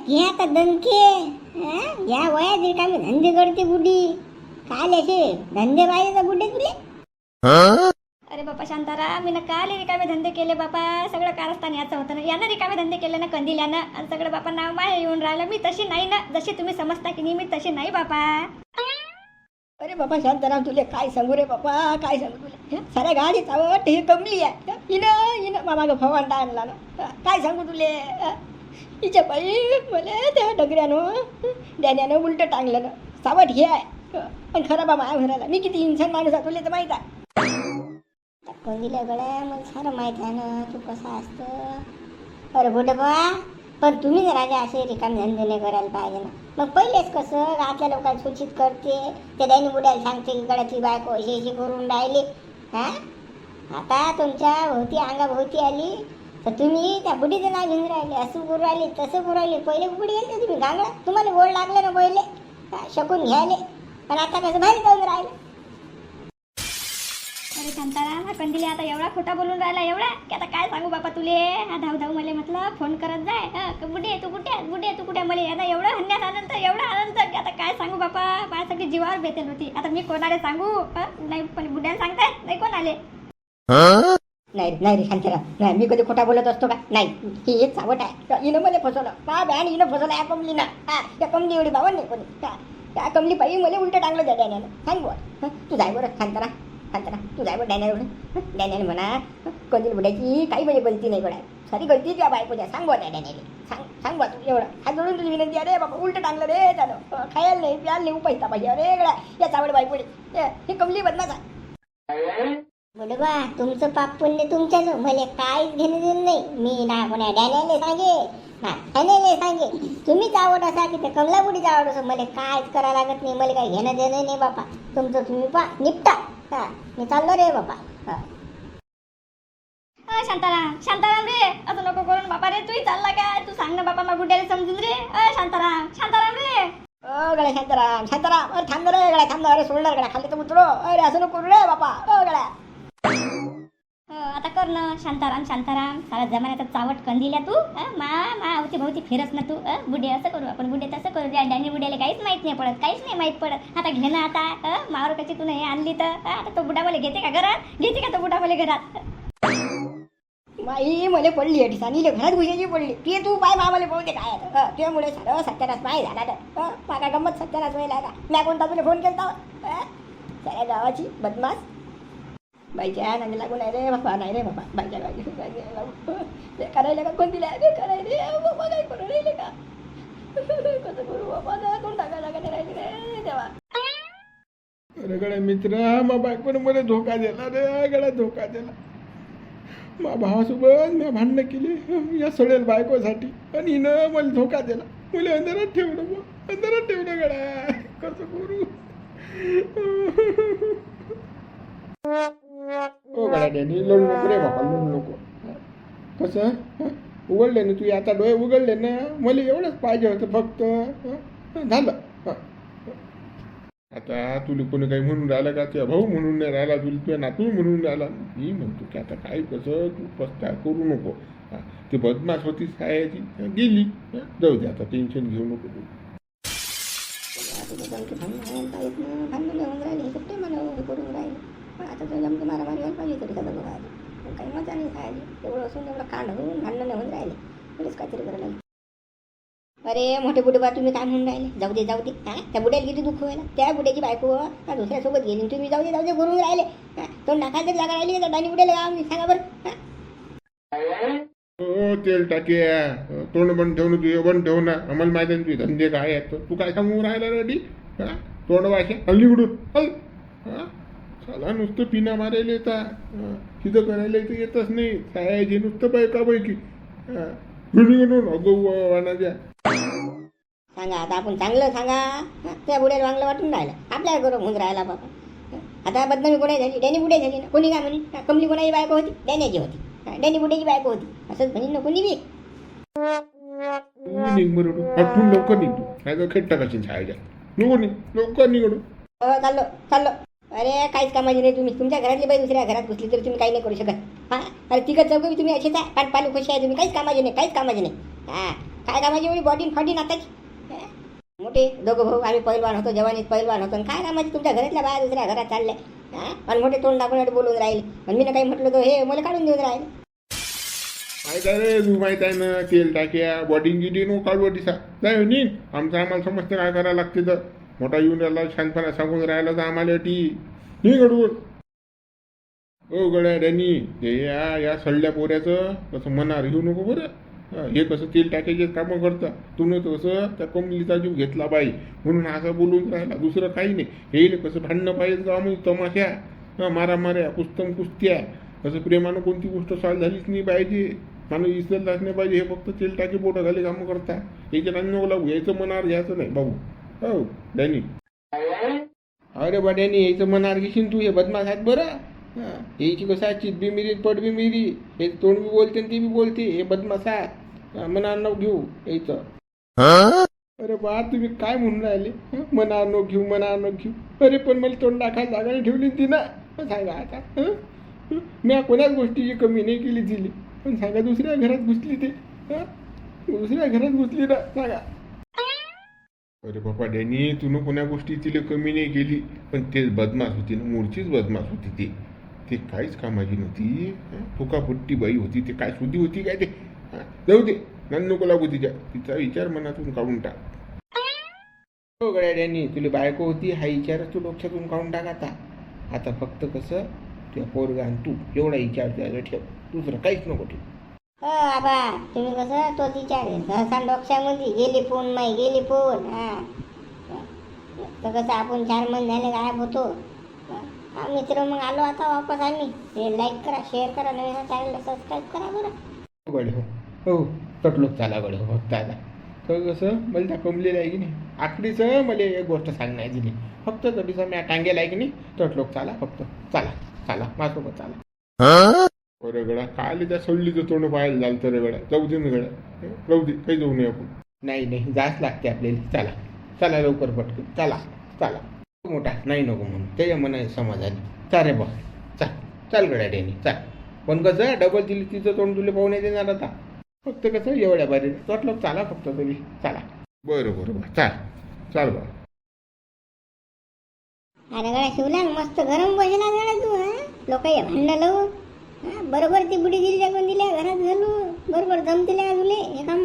घे आता दणके. या वयात रिकामी धंदे करते बुडी. काल असे धंदे पाहिजे तर बुड्डे तुले. अरे बापा शांताराम, मी ना काल रिकामे धंदे केले बापा. सगळं कारस्थान याचं होतं ना. यानं रिकामे धंदे केले ना कंदिल्यानं. आणि सगळं बापा नाव माय येऊन राहिलं. मी तशी नाही ना, जशी तुम्ही समजता की नाही, मी तशी नाही बापा. अरे बापा शांताराम, तुले काय सांगू रे बापा, काय सांगू तुले. साऱ्या गाडी चावट हे कमली आहे. हिनं मामा फवांडा आणला ना. काय सांगू तुले. हिच्या बाई मला त्या डगऱ्यानं डॅन्यानं उलट टांगलं ना. सावट हे आहे पण खरं बा माया भरायला. मी किती इन्सान माणूस आहे तुले तर माहीत आहे. कंदिल्या गड्या मला सारं माहीत आहे ना तू कसा असतं. अरे बुडे बा, पण तुम्ही जर राजा असे रिकाम धंदे नाही करायला पाहिजे ना. मग पहिलेच कसं गावातल्या लोकांना सूचित करते, ते दैनी बुड्याला सांगते की गड्याची बायको अशी अशी करून राहिली. आता तुमच्या भोवती अंगाभोवती आली तर तुम्ही त्या बुडीचं नाव घेऊन राहिले. असं करू राहिले, तसं करू राहिले. पहिले बुडी गेले तुम्ही गांगडा, तुम्हाला गोड लागलं ना पहिले शकून घ्यायले. पण आता कसं भारी जाऊन राहिलं. अरे शांताराम, हा कंदिल्या आता एवढा खोटा बोलून राहिला, एवढा की आता काय सांगू बापा तुले. हा धाव धाव मला म्हटलं फोन करत जाय. बुडे तू कुठे, बुडे तू कुठे. मला आता एवढं हन्यात आनंद, एवढा आनंद की आता काय सांगू बापा. माझ्यासाठी जीवावर बेतेल होती. आता मी कोणाला सांगू. नाही पण बुड्याला सांगताय नाही कोण आले. नाही रे शांताराम, नाही मी कधी खोटा बोलत असतो का. नाही, ही एक सावट आहे. हिनं मला फसवलं. का बॅन हिनं फसवलं या कमलीनं. त्या कमली एवढी भावं नाही कोणी. त्या कमली पाहिजे मला उलट टांगलं त्या डॅन्यानं. सांग बुवा, तू जाय बरं शांताराम. तू जाय बरं डॅन्याला म्हणा कंदील बुड्याची काही म्हणजे गलती नाही बडा. सारी गलती त्या बायकोच्या. सांग बुवा त्या डॅन्याला. सांग बुवा तू एवढं. हात जोडून तुझी विनंती. अरे बाबा उलट टांगलं रे त्यानं. खायला नाही प्यायला नाही पैसा पाहिजे. अरे गड्या या चावड बायकोडी ही कमली बदनाच आहे. बोले बा, तुमचं पाप पुण्य तुमच्याच. मला काहीच घेणं देणं नाही. मी ना कोणा डॅन्याला सांगे ना ह्याने सांगे. तुम्हीच आवड असा की ते कमलाबुडीच आवड असं. मला काहीच करावं लागत नाही. मला काही घेणं देणं नाही बापा. तुमचं तुम्ही पा निपटा. मी चाललो रे बापा. शांताराम रे, असं नको करून बापा रे. तूही चालला काय. तू सांग ना बापा, मग बुड्याला समजून रे. शांताराम रे. गड्या शांताराम. अरे थांब रे गड्या, थांब. अरे सोडणार गड्या, खाली तर उतरो. अरे असं नको करू रे बापा. गड्या आता कर ना शांताराम. सारा जमान्याचा चावट कंदिल्या तू. मा अवती भोवती फिरस ना तू. बुडे असं करू आपण, बुडे तसं करू. डॅनी बुड्याला काहीच माहित नाही पडत, काहीच नाही माहित पडत. आता घे ना आता. मावर कशी तू हे आणली तर आता तो बुडा मला घेते का घरात. घेते का तो बुडा मला घरात. बाई मला पडली अटी सांगितले घरात घुसायची पडली. ते तू पाय मामाला पाहू दे काय. त्यामुळे सारं सत्यानाश पाय झाला तर पाका गंमत सत्यानाश व्हायला का. मी कोणता तुला फोन केला साऱ्या गावाची बदमाश. बाईच्या नांदी लागून नाही रे बाबा. नाही रे बाबा, बाईच्या ते करायला का कोण दिला करायला बाबा. काय करू राहिले का. कसं करू बाबा. कोण टाकायला का नाही राहिले रे देवा. अरे गड्या मित्र, मा बायकोनं मला धोका दिला रे. गड्या धोका दिला. मा भावासोबत मी भांडणं केली या सडेल बायकोसाठी. आणि हिनं मला धोका दिला. मला अंधारात ठेवलं. अंधारात ठेवलं गड्या. कसं करू. ओ गड्या डॅनी, लढू नको रे बाबा, लढू नको. कसं उघडले ना तू आता डोळे उघडले ना. मला एवढंच पाहिजे होतं फक्त. झालं. आता तुला कोणी काही म्हणून राहिलं का. तुझ्या भाऊ म्हणून नाही राहिला, तुला तुझ्या नातू म्हणून राहिला. मी म्हणतो की आता काय कसं तू पस्ता करू नको. ती बदमाश होती सायाची, गेली. जाऊ दे आता, टेन्शन घेऊ नको तू. आता तो जमतो मारामारी व्हायला पाहिजे तरी सगळं बघा. काही मजा नाही खायला. एवढं असून एवढं कांड होऊन भांडणं होऊन राहिले. पुढेच काहीतरी करायला. अरे मोठे बुडे बा, तुम्ही काय म्हणून राहिले. जाऊ दे त्या बुड्याला किती दुःख व्हायला. त्या बुड्याची बायको दुसऱ्यासोबत गेली. तुम्ही जाऊ दे करून राहिले. तो नाकाच जागा राहिली का डानी बुड्याला गाव सांगा बरं. हो तेल टाके. तोंड बंद ठेवणं, तू बंद ठेव ना. आम्हाला माहिती आहे तुझे धंदे काय आहेत. तू काय सांगू राहिला रेडी. तोंड वाशे हल्ली उडून हल. चला नुसतं पिना मारायला येतात. हिथं करायला इथं येतच नाही. सायाची नुसतं पैकी द्या. सांगा आता आपण चांगलं सांगा. त्या बुड्याला चांगलं वाटून राहिलं. आपल्याला गौरव होऊन राहिला बाबा. आता बदनामी कोणाची झाली. डॅनी बुड्या झाली ना. कोणी काय म्हणे. कमली कोणाची बायको होती. डॅन्याची होती. डॅनी बुड्याची बायको होती असंच म्हणे ना कोणी बी. निघ बरोबर हटून लवकर निघतो. नाही तर खेट टाकायची छायाच्या. नको निघ लवकर निघडू. चाललो. अरे काहीच कामाची नाही. तुम्ही तुमच्या घरातली बाई दुसऱ्या घरात घुसली तरी तुम्ही काही नाही करू शकत. अरे तिघं चौघी तुम्ही असेच आहे. पाणी खुशी आहे तुम्ही. काहीच कामाचे नाही. काय कामाची एवढी बॉडी फाटी नाताची हं? मोठे दोघं भाऊ आम्ही पैलवान होतो, जवानीत पैलवान होतो, आणि काय कामाची तुमच्या घरातल्या बाया दुसऱ्या घरात चालल्या हं? आणि मोठे तोंड दाखवून बोलून राहील, आणि मी काही म्हटलं तर हे मला काढून देऊन राहील. माहित आहे रे, तू माहित आहे ना, तेल टाक्या बॉडिंग गिडी नो काढू दिसा नाही नी आमचं आम्हाला समजतं काय करायला लागते. तर मोठा येऊन राहिला शांतपणा सांगून राहिला तर आम्हाला टी नाही घडवून. ओ गड्या डॅनी, हे या सडल्या पोऱ्याचं कसं मनावर घेऊ नको बरं. हे कसं तेल टाकायचे कामं करतं, तुनं कसं त्या कमलीचा जीव घेतला बाई म्हणून असं बोलून राहिला, दुसरं काही नाही. हे कसं भांडणं पाहिजे का मग तमाशा मारामाऱ्या कुस्तम कुस्त्या, असं प्रेमानं कोणती गोष्ट सॉल्व झालीच नाही पाहिजे. माणूस इसरलाच नाही पाहिजे. हे फक्त तेल टाकी बोटं घाले कामं करता, याच्यात अन्य लागू, यायचं मनावर घ्यायचं नाही बाबू. हो डॅनी, अरे बा डॅनी, यायचं मनावर घेशील तू, हे बदमाश आहेत बरं. यायची कसं आहे, चित बी मिरी पड बी मिरी, हे तोंड बी बोलते ती बी बोलते, हे बदमाश आहे. मनावर न घेऊ यायचं. अरे बा तुम्ही काय म्हणून राहिले, मनावर न घेऊ मनावर न घेऊ. अरे पण मला तोंड टाकायला जागा नाही ठेवली ती ना, सांगा आता. मी कोणाच गोष्टीची कमी नाही केली दिली, पण सांगा दुसऱ्या घरात घुसली ते, दुसऱ्या घरात घुसली ना, सांगा. अरे बाबा डॅनी, तू कोण्या गोष्टी तिला कमी नाही केली, पण ते बदमाश होती ना, मूळचीच बदमाश होती ती काहीच कामाची नव्हती. फुकाफुट्टी बाई होती, ते काय सुधी होती काय ते. जाऊ दे, नको लागू तिचा विचार मनातून काढून टाक. हो गड्या डॅनी, तुला बायको होती हा विचारच तू डोक्यातून काढून टाक. आता फक्त कसं तुझ्या पोरगा आणि तू एवढा विचार त्याला ठेव, दुसरं काहीच नको ठेव. हो आबा, तुम्ही कसं तो विचार सहसा डोक्यामध्ये गेली फोन माई गेली फोन. तर कसं आपण 4 महिने झाले गायब होतो. मित्र मग आलो आता वापस आम्ही. हे लाईक करा, शेअर करा, नवीन चॅनलला सबस्क्राईब करा बरं. गडे हो तटलोक चाला गडे हो फक्त आता. तर कसं मला त्या कमलेलं आहे की नाही, आखरीचं मला एक गोष्ट सांगणार दिली, फक्त तटीचं मी टांगेला आहे की नाही, तटलोक चाला फक्त, चाला माझ्यासोबत चाला. अरे गडा काय त्या सोडलीचं तोंड पाहायला झालं तर गड्या, जाऊ दे ना गड्या, जाऊ दे, काही जाऊ नये आपण. नाही जास्त लागते आपल्याला. चला लवकर पटकन चला. मोठा नाही नको म्हणून त्याच्या मनात समाधानी. चाल रे बा, चाल गड्या डॅनी चाल. पण कसं डबल दिली तिचं तोंड तुला पाहून देणार आता. फक्त कसं एवढ्या बारी तोटलं चाला फक्त तुम्ही चाला. बरं चाल बा. अरे गड्या शिवला मस्त गरम बसला गड्या तू. लोक भांडण लावून बरोबर ती बुडी दिली कोण दिल्या घरात घालून बरोबर दम दिल्या तुले हे काम.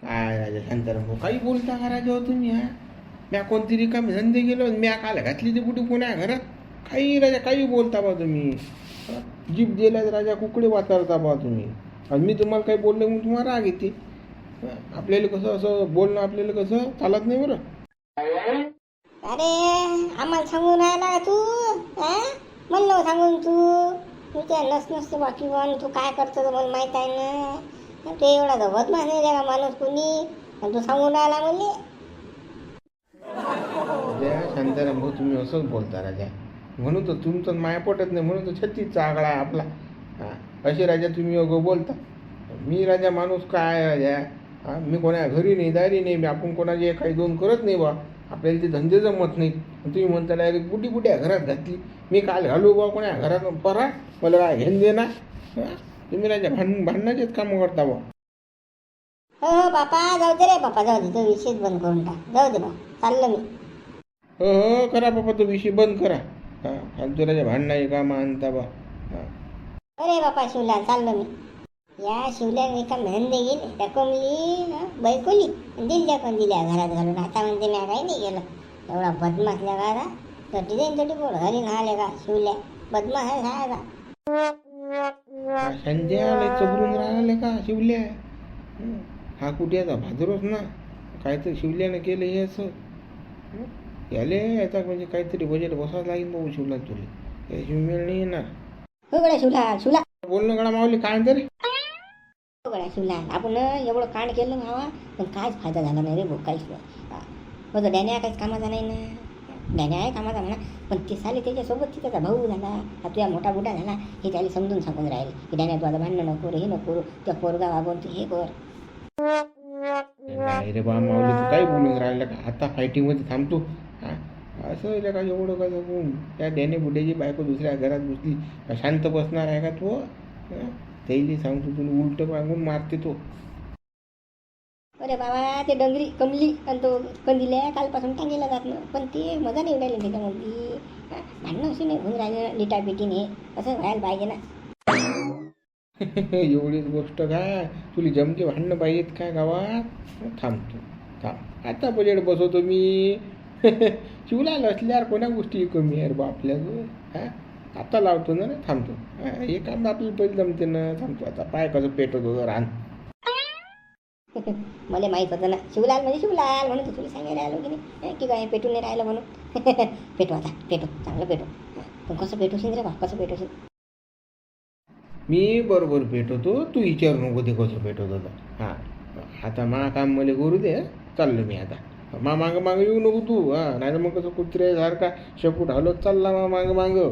काय राजा शांताराम भाऊ काही बोलता का राजा हो तुम्ही. म्या कोणती रिकामी धंदे गेलो, म्या काल घातली ती बुटी कोण्या घरात. काही राजा काही बोलता बा तुम्ही. जीप दिला राजा कुकडे वाचारता बा तुम्ही. आणि मी तुम्हाला काही बोललं मग तुम्हाला राग येते. आपल्याला कसं असं बोलणं आपल्याला कसं चालत नाही बरं. अरे आम्हाला सांगून राहिला का तू. म्हणलं सांगून तू त्या नसते बाकी पण तू काय करतो तर मला माहीत आहे ना. ते एवढा तर बदमाश नाही का माणूस कोणी, आणि तू सांगून राहिला म्हणले. शांताराम भाऊ तुम्ही असंच बोलता राजा, म्हणून तर तुमचं माया पटत नाही, म्हणून तर 36चा आकडा आहे आपला. असे राजा तुम्ही अगो बोलता. मी राजा माणूस काय राजा, मी कोणा घरी नाही दारी नाही, मी आपण कोणाचे काही दोन करत नाही बा. आपल्याला ते धंदे जमत नाही. तुम्ही म्हणता डायरेक्ट बुड्या घरात घातली. मी काल घालू बा कोणा घरात परा, मला काय घेऊन दे ना. तुम्ही राजा भांडणाचेच कामं करता बा. हो बापा जाऊ दे रे बापा, जाऊ दे तो विषयच बंद करून टाक. जाऊ दे बा, चाललं मी. हो करा बापा, तो विषय बंद करा. फालतू राजा भांडणाचे कामं आणता बा. अरे बापा शिवला चाललो मी. या शिवल्याने एका धंदे गेले त्या कमली बैकोली दिल्या पण दिल्या घरात घालून. आता म्हणते मी काही नाही गेलं. एवढा बदमाश लगा तटी जाईन तटी बोल घरी नाले का शिवल्या बदमाश आहे सायला. संध्या चबरून राहिले का शिवल्या. हा कुठे भाजरोच ना, काहीतरी शिवल्यानं केलं हे असं. याले आता म्हणजे काहीतरी बजेट बसावं लागेल बाबू शिवला तुला. याची मेळ नाही येणार. हो गड्या शिवला बोलणं गडा मावली काय तरी. हो गड्या शिवला आपण एवढं कांड केलं भावा, पण काहीच फायदा झाला नाही रे भाऊ, काहीच नाही. हो तर डॅन्या काहीच कामाचा नाही ना. डॅन्या आहे कामाचा म्हणा, पण ते साले त्याच्यासोबत त्याचा भाऊ झाला. हा तुझ्या मोठा बुडा झाला हे त्याला समजून सांगून राहील की डॅन्या तू आता भांडणं नको हे नको, त्या पोरगा वागवून तू हे कर. नाही रे बा माऊली, तू काय बोलून राहिलं का. आता फायटिंगमध्ये थांबतो. असं आहे का एवढं का जगून. त्या डॅने बुड्याची बायको दुसऱ्या घरात घुसली, शांत बसणार आहे का तू. त्याला सांगतो तुला उलट मागून मारते तो. अरे बाबा ते डंगरी कमली आणि तो कंदिल्या कालपासून टांगेला जात ना, पण ते मजा नाही राहिली त्याच्यामध्ये. भांडणं अशी नाही होऊन राहिलं लिटापिटीने, असं व्हायला पाहिजे ना. एवढीच गोष्ट काय तुला जमके भांडणं पाहिजेत काय गावात? थांब आता बजेट बसवतो मी. शिवलाल असल्यावर कोणा गोष्टी कमी आहे रे बा आपल्याजवळ. आता लावतो ना, थांबतो. हे काम आपल्याला पहिले जमते ना. थांबतो आता. पाय कसं पेटत होतं रान. मला माहीत होतं ना शिवलाल म्हणजे शिवलाल म्हणून तर तुला सांगायला आलो की नाही की काय पेटून नाही राहिलं म्हणून. पेटू आता, पेटू चांगलं पेटू. पण कसं पेटवशील रे बा, कसं पेटवशील? मी बरोबर पेटवतो, तू विचारू नको ते कसं पेटवत होता. आता मा काम मला करू दे. चाललो मी आता. मागं येऊ नको तू. नाही तर मग कसं कुत्र्यासारखा शेपूट हलत चालला मागं.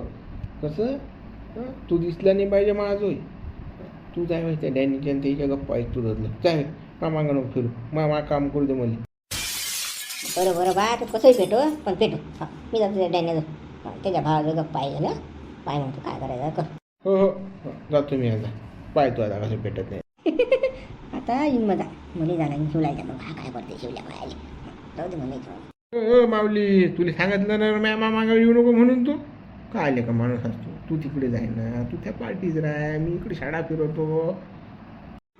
कसं तू दिसला नाही पाहिजे माझं. तू जाय त्या डॅनीच्या आणि त्याच्या गप्पा ऐक तू धरलं. जाय मागं नको फिरू. मा काम करू दे मला. बरं बा तू कसंही पेटो, पण पेटू. मी जातो त्या डॅनीजवळ, त्याच्या भावाचं गप्पा आहे ना. पाय मग तू काय करायचं कर. हो जातो मी आता. पाहतो आता कसं पेटत नाही. आता येईन मजा. मुली झाला मी शिवलायच्या मग काय करते शिवल्या व्हायला. जाऊ दे म्हणे. माऊली तुला सांगितलं ना मॅ मागं येऊ नको म्हणून. तू काय आले का माणूस असतो. तू तिकडे जाय ना, तू त्या पार्टीज राह, मी इकडे शाळा फिरवतो.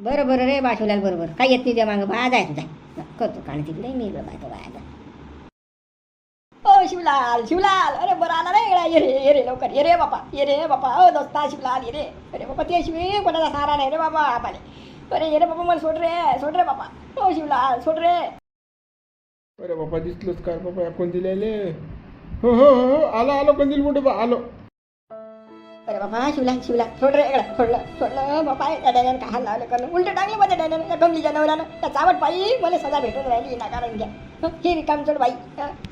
बरं रे बा शिवलाल बरोबर काय येत नाही त्या मागं बा. जाय तू जाय करतो कारण तिकडे मी इकडे पाहतो बाय. ओ शिवलाल अरे बरं आला रे. ये रे लवकर ये रे बापा. ओ दोस्ता शिवलाल ये रे. अरे बापा ते शिवी कोणाचा सहारा नाही रे बाबा आम्हाला. अरे ये रे बापा मला सोड रे बापा. ओ शिवलाल सोड रे. अरे बापा दिसलोच काय बाबा कोण दिलेले. हो आलो कंदील मोठे बा आलो. अरे बाबा शिवलाल सोड रे. सोडलं बापा. त्या डॅनॅनं काय लावलं करणं उलटं टाकलं माझ्या डॅनॅनं त्या कमलीच्या नवऱ्यानं. त्या चावट पायी मला सजा भेटून राहिली नाकारून घ्या. हे रिकाम सोड बाई.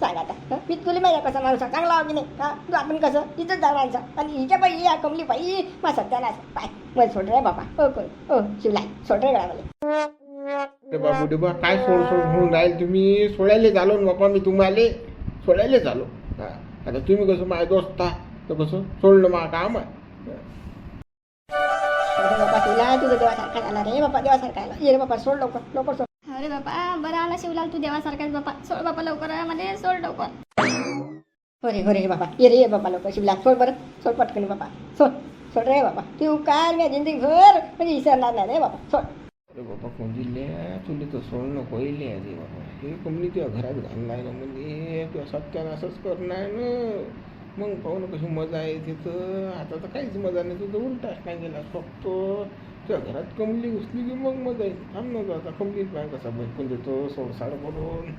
सांग आता मी तुला माहिती कसा माणूस चांगला की नाही. तू आपण कसं इथंच जावायचा आणि हिच्या बाई या कमली बाई मा सत्यानाश पाय. मला सोड रे बापा. ओ शिवलाल सोड रे गळा मला. अरे बाबू डेबा काय सोड म्हणून राहील तुम्ही. सोडायला झालो ना बापा मी तुम्हाला. सोडायला झालो. आता तुम्ही कसं माझ्या दोस्ता तर कसं सोडलं मा काम आहे. बापा शिवलाल तुझं देवासारखा झाला रे बापा. देवासारखा आला. ये रे बापा सोड लवकर सोड. अरे बापा बरं आला शिवलाल तू देवासारखाच बापा. सोड बापा लवकर मध्ये सोड लवकर. हो रे बापा ये बापा लवकर शिवलाल सोड बरं. सोड पटकन बापा. सोड रे बापा. तू काय मी जिंदगी भर म्हणजे विसरणार नाही रे बापा. सोड. अरे बाबा कोण दिले तुला तर सोडणं होईल आधी बाबा. हे कमली तुझ्या घरात घालणार ना म्हणजे तुझ्या सत्यानाशच करणार ना. मग पाहू ना कशी मजा आहे तिथं. आता तर काहीच मजा नाही. तुझं उलटाच नाही गेला फक्त तुझ्या घरात कमली घुसली की मग मजा आहे. थांब नव्हतं आता कमलीत पाय कसा बैकून देतो सोडसाड करून.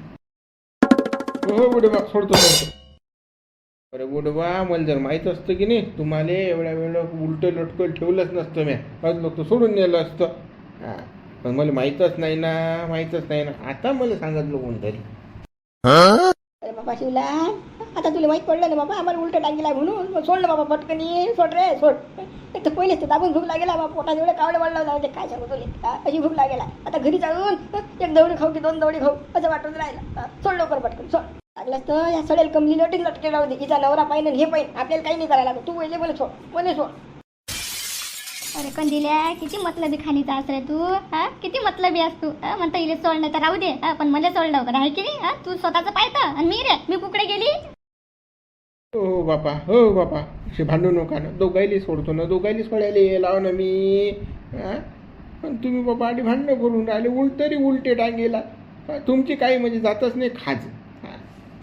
हो बुडेबा सोडतो. अरे बुडेबा मला जर माहीत असतं की नाही तुम्हाला एवढ्या वेळ उलटं लटकल ठेवलंच नसतं. मी लोक सोडून नेलं असतं. पण मला माहीतच नाही ना. आता मला सांगितलं कोणतरी. अरे बाबा शिवलाल आता तुला माहीत पडलं ना बाबा आम्हाला उलटं टांगेला म्हणून. मग सोडलं बाबा पटकनी. सोड रे सोड. एक तर पहिलेच तर दाबून भूक लागेला बाबा. पोटात एवढे कावडे वाढलं जाऊ काय सांगू तुला. अशी भूक लागेला. आता घरी जाऊन एक दवडी खाऊ की 2 दवडी खाऊ असं वाटून राहिलं. सोड लवकर पटकन सोड. लागलं तर या सडेल कमली लटके राहू दे. हिचा नवरा पाहिजे हे पाहिजे आपल्याला काही नाही करायला लागत. तू पहिले मला सोड. अरे कंदिल्या किती मतलबी खाणीचा असं तू. किती मतलबी असतो. म्हणता इले सोड नाही तर राहू दे. पण मला सोड लवकर आहे की नाही. तू स्वतःच पाहतं आणि मी कुकडे गेली. हो बापा असे भांडू नका ना. दोघायला सोडतो ना. दोघायला सोडायला लाव ना मी. पण तुम्ही बाबा आधी भांडणं करून राहिले. उलटे टांगेला. तुमची काही म्हणजे जातच नाही खाज.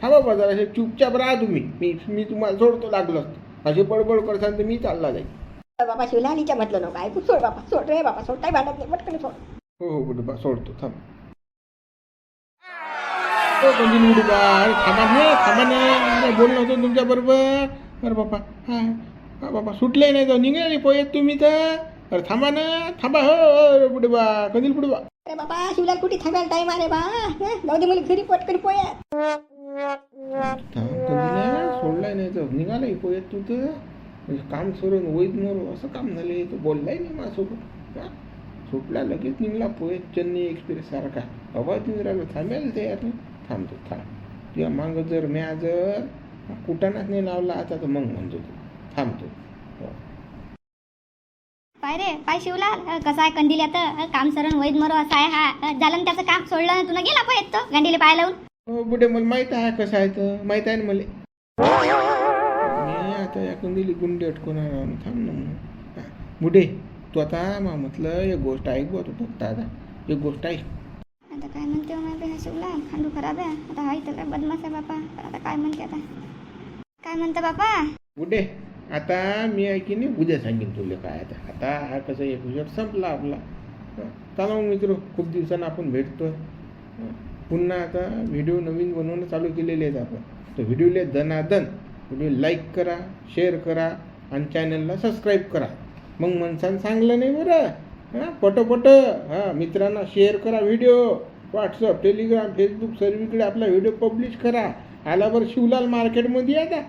थांबा बाजार असे चुपचाप राहा तुम्ही. मी तुम्हाला सोडतो लागलं असतं. असे बडबड करसान तर मी चालला जाईल. बाबा शिवलाल हिच्या म्हटलं नको ऐकू. सोड बापा सोड रे बापा. सोड काही भांडत नाही पटकन सोड. हो बुडबा सोडतो थांब. कंदील बुडबा अरे थांबा ना. बोलणं होतं तुमच्या बरोबर. अरे बापा हा बापा सुटले नाही जाऊ निघाले पोयत तुम्ही तर. अरे थांबा हो बुडबा कंदील बुडबा. अरे बाबा शिवलाल कुठे थांबायला टाईम आहे बा. जाऊ दे मला घरी पटकन पोया. कंदील सोडलाय नाही तर निघालाय पोयत तू तर. म्हणजे काम सोडून वैद मोर असं काम झाले. तो बोललाय नाही माझ्यासोबत. सुटला लगेच निघला पोहे. चेन्नई एक्सप्रेस सारखा हवा तिथे राहिलं. थांबायला तयार नाही. थांबतो तुझ्या मागं जर म्या जर कुटाणाच नाही लावला आता तर मग म्हणतो तू थांबतो. पाय रे पाय शिवलाल कसा आहे कंदिल्यात काम सरण वैद मरो असा आहे हा झालं ना त्याचं काम सोडलं ना तुला गेला पाय तो गांडीले पाय लावून. हो बुडे मला माहीत आहे कसं आहे तर माहीत आहे ना मला. मी आता या कंदिली गुंडी अटकवणार थांब ना म्हणून. बुडे तू आता म्हटलं एक गोष्ट ऐक बा तू फक्त आता एक गोष्ट ऐक. आता काय म्हणते माहिती हा शिवलाल खांडू खराब आहे आता हा इथं काय बदमाश आहे बापा. आता काय म्हणते आता काय म्हणतं बापा. बुडे आता मी आहे की नाही उद्या सांगेन तुला काय आता आता हा कसं एक विषय संपला आपला. चला मग मित्र खूप दिवसानं आपण भेटतोय. पुन्हा आता व्हिडिओ नवीन बनवणं चालू केलेले आहेत आपण. तर व्हिडिओला दनादन व्हिडिओ लाईक करा शेअर करा आणि चॅनलला सबस्क्राईब करा. मग मनसान सांगलं नाही बरं हां पटोपट हां मित्रांना शेअर करा व्हिडिओ. व्हॉट्सअप टेलिग्राम फेसबुक सर्वीकडे आपला व्हिडिओ पब्लिश करा. आला बरं शिवलाल मार्केटमध्ये आता